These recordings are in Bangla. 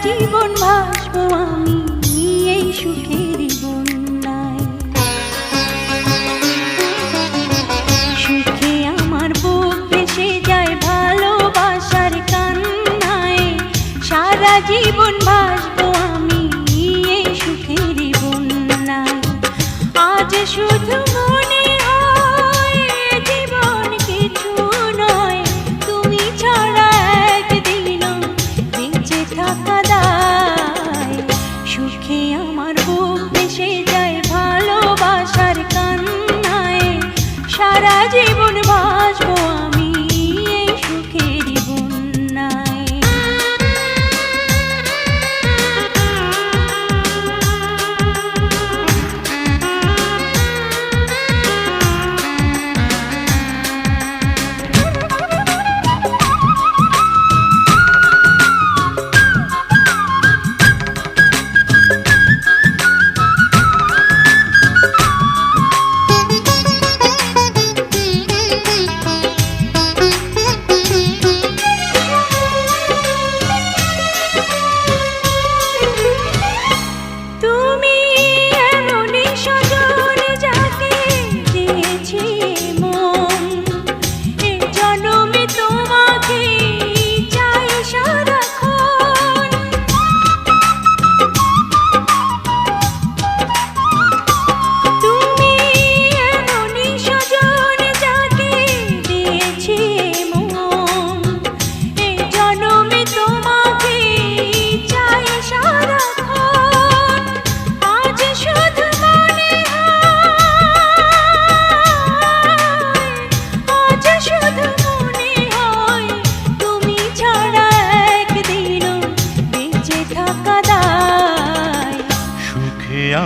জীবন ভাসবো আমি এই সুখের বন্যায়। সুখে আমার বুক ভেসে যায় ভালোবাসার কান্নায়, সারা জীবন ভাসবো আমি এই সুখের বন্যায়। আজ শুধু মনে হয় জীবন কিছু নয়, তুমি ছাড়া একদিনও বেঁচে থাকা দায়। সুখে আমার বুক ভেসে যায় ভালোবাসার কান্নায়, সারা জীবন ভাসবো আমি এই সুখের বন্যায়।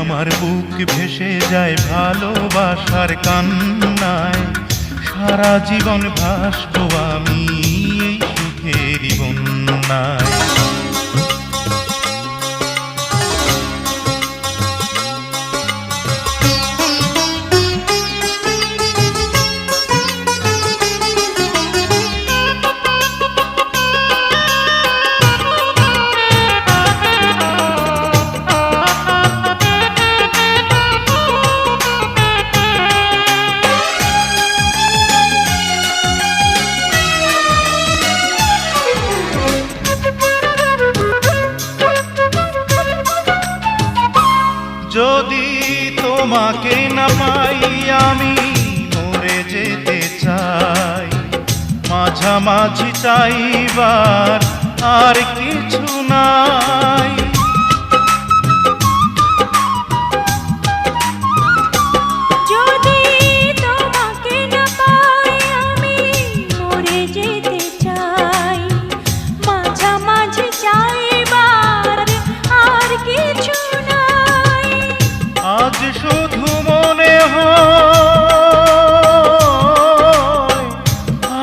আমার বুক ভেসে যায় ভালোবাসার কান্নায়, সারা জীবন ভাসবো আমি এই সুখের বন্যায়। যদি তোমাকে না পাই আমি মরে যেতে চাই, মাঝামাঝি চাইবার আর কিছু নাই। যদি তোমাকে না পাই আমি মরে যেতে চাই, মাঝামাঝি চাইবার আর কিছু নাই। আজ শুধু মনে হয়,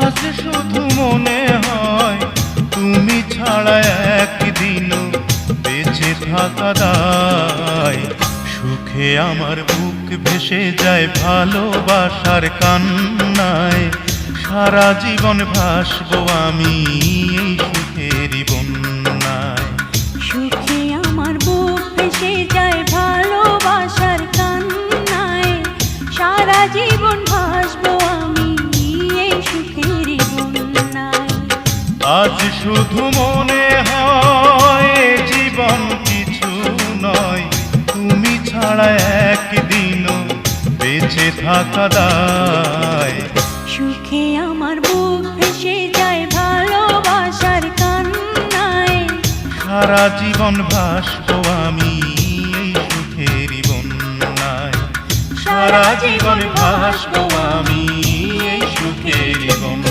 আজ শুধু মনে হয় তুমি ছাড়া একদিনও বেঁচে থাকা দায়। সুখে আমার বুক ভেসে যায় ভালোবাসার কান্নায়, সারা জীবন ভাসবো আমি এই সুখের বন্যায়। সুখে আমার বুক ভেসে যায় ভালোবাসার কান্নায়, সারা জীবন ভাসবো আমি এই সুখের বন্যায়। আজ শুধু মনে হয় জীবন কিছু নয়, তুমি ছাড়া একদিনও বেঁচে থাকা দায়। সুখে আমার বুক ভেসে যায় ভালোবাসার কান্নায়, সারা জীবন ভাসবো আমি এই সুখের বন্যায়। সারা জীবন ভাসবো আমি এই সুখের বন্যায়।